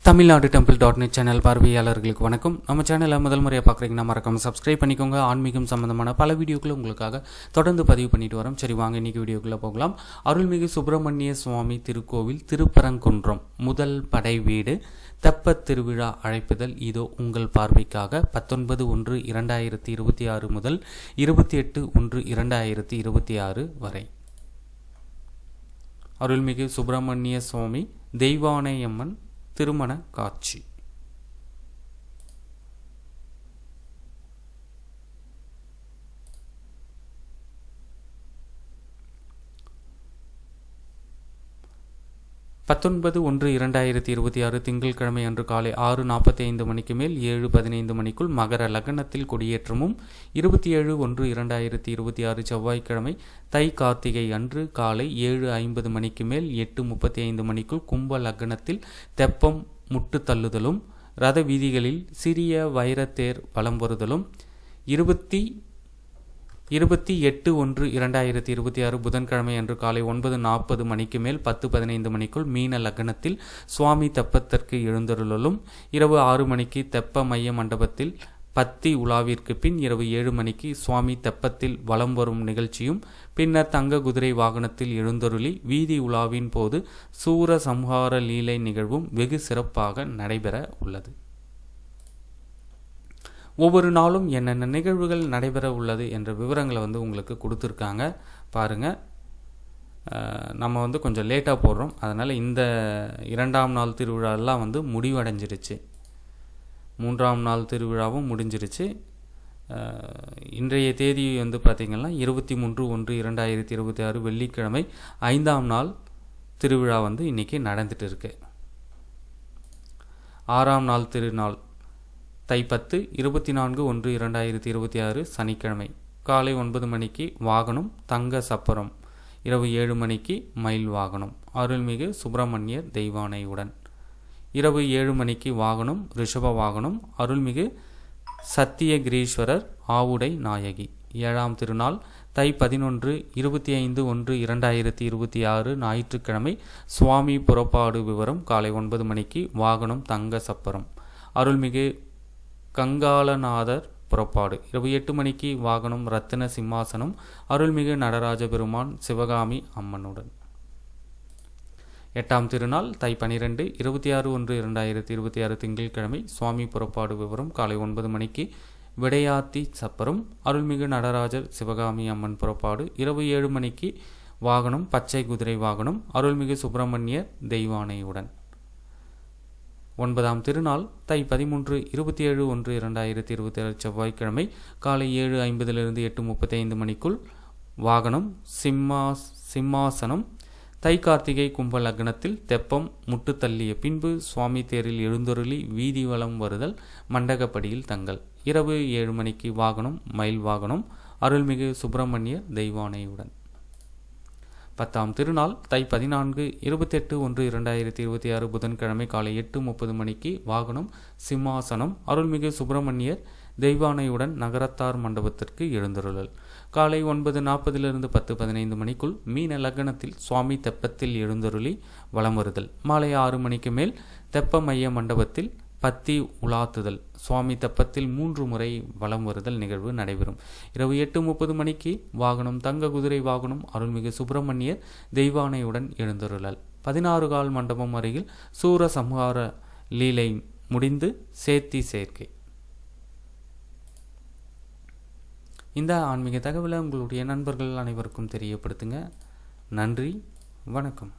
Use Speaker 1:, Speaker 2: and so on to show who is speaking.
Speaker 1: Tamil Nadu டெம்பிள்.net channel பார்வையாளர்களுக்கு வணக்கம். நம்ம சேனலை முதல் முறையாக பார்க்குறீங்கன்னா மறக்காம சப்ஸ்கிரைப் பண்ணிக்கோங்க. ஆன்மீகம் சம்பந்தமான பல வீடியோக்களை உங்களுக்காக தொடர்ந்து பதிவு பண்ணிட்டு வரோம். சரி, வாங்க இன்னைக்கு வீடியோக்குள்ளே போகலாம். அருள்மிகு சுப்பிரமணிய சுவாமி திருக்கோவில் திருப்பரங்குன்றம் முதல் படை வீடு தெப்பத் திருவிழா அழைப்புதல் இதோ உங்கள் பார்வைக்காக 19/1/2026 முதல் 28/1/2026 வரை. அருள்மிகு சுப்பிரமணிய சுவாமி தெய்வானையம்மன் திருமண காட்சி. பத்தொன்பது 1/2026 திங்கட்கிழமை அன்று காலை 6:45 மணிக்கு மேல் 7:15 மணிக்குள் மகர லக்னத்தில் கொடியேற்றமும், 27/1/2026 செவ்வாய்க்கிழமை தை கார்த்திகை அன்று காலை 7:50 மணிக்கு மேல் 8:35 மணிக்குள் கும்ப லக்னத்தில் தெப்பம் முட்டு தள்ளுதலும், ரத வீதிகளில் சிறிய வைரத்தேர் வலம் வருதலும், 28/1/2026 புதன்கிழமை அன்று காலை 9:40 மணிக்கு மேல் 10:15 மணிக்குள் மீன லக்னத்தில் சுவாமி தெப்பத்திற்கு எழுந்தருளலும், இரவு 6 மணிக்கு தெப்ப மைய மண்டபத்தில் பத்தி உலாவிற்கு பின் இரவு 7 மணிக்கு சுவாமி தெப்பத்தில் வலம் வரும் நிகழ்ச்சியும், பின்னர் தங்க குதிரை வாகனத்தில் எழுந்தருளி வீதி உலாவின் போது சூர சம்ஹார லீலை நிகழ்வும் வெகு சிறப்பாக நடைபெற உள்ளது. ஒவ்வொரு நாளும் என்னென்ன நிகழ்வுகள் நடைபெற உள்ளது என்ற விவரங்களை உங்களுக்கு கொடுத்துருக்காங்க பாருங்கள். நம்ம கொஞ்சம் லேட்டாக போடுறோம், அதனால் இந்த 2ஆம் நாள் திருவிழாலாம் முடிவடைஞ்சிருச்சு. 3ஆம் நாள் திருவிழாவும் முடிஞ்சிருச்சு. இன்றைய தேதி பார்த்திங்கன்னா 23/1/2026 வெள்ளிக்கிழமை 5ஆம் நாள் திருவிழா இன்றைக்கி நடந்துட்டு இருக்கு. 6ஆம் நாள் திருநாள் தை 10 24/1/2026 சனிக்கிழமை காலை 9 மணிக்கு வாகனம் தங்க சப்பரம், இரவு 7 மணிக்கு மயில் வாகனம் அருள்மிகு சுப்பிரமணியர் தெய்வானையுடன், இரவு 7 மணிக்கு வாகனம் ரிஷப வாகனம் அருள்மிகு சத்தியகிரீஸ்வரர் ஆவுடை நாயகி. 7ஆம் திருநாள் தை 11/25/1/2026 ஞாயிற்றுக்கிழமை சுவாமி புறப்பாடு விவரம் காலை 9 மணிக்கு வாகனம் தங்க சப்பரம் அருள்மிகு கங்காளநாதர் புறப்பாடு, இரவு 8 மணிக்கு வாகனம் ரத்தின சிம்மாசனம் அருள்மிகு நடராஜ பெருமான் சிவகாமி அம்மனுடன். 8ஆம் திருநாள் தை 12/26/1/2026 திங்கட்கிழமை சுவாமி புறப்பாடு விவரம் காலை 9 மணிக்கு விடையாத்தி சப்பரம் அருள்மிகு நடராஜர் சிவகாமி அம்மன் புறப்பாடு, இரவு 7 மணிக்கு வாகனம் பச்சை குதிரை வாகனம் அருள்மிகு சுப்பிரமணியர் தெய்வானையுடன். 9ஆம் திருநாள் தை 13/27/1/2026 செவ்வாய்க்கிழமை காலை 7:50 8:35 மணிக்குள் வாகனம் சிம்மாசனம் தை கார்த்திகை கும்ப லக்னத்தில் தெப்பம் முட்டு தள்ளிய பின்பு சுவாமி தேரில் எழுந்தருளி வீதி வலம் வருதல் மண்டகப்படியில் தங்கல், இரவு 7 மணிக்கு வாகனம் மயில் வாகனம் அருள்மிகு சுப்பிரமணியர் தெய்வானையுடன். 10ஆம் திருநாள் தை 14/28/1/2026 புதன்கிழமை காலை 8:30 மணிக்கு வாகனம் சிம்மாசனம் அருள்மிகு சுப்பிரமணியர் தெய்வானையுடன் நகரத்தார் மண்டபத்திற்கு எழுந்தருளல், காலை 9:40 10:15 மணிக்குள் மீன லக்னத்தில் சுவாமி தெப்பத்தில் எழுந்தருளி வலம் வருதல், மாலை 6 மணிக்கு மேல் தெப்ப மைய மண்டபத்தில் பத்தி உலாத்துதல் சுவாமி தெப்பத்தில் 3 முறை வலம் வருதல் நிகழ்வு நடைபெறும், இரவு 8:30 மணிக்கு வாகனம் தங்க குதிரை வாகனம் அருள்மிகு சுப்பிரமணியர் தெய்வானையுடன் எழுந்தருளல், 16 கால் மண்டபம் அருகில் சூர சம்ஹார லீலை முடிந்து சேர்த்தி சேர்க்கை. இந்த ஆன்மீக தகவலை உங்களுடைய நண்பர்கள் அனைவருக்கும் தெரியப்படுத்துங்க. நன்றி, வணக்கம்.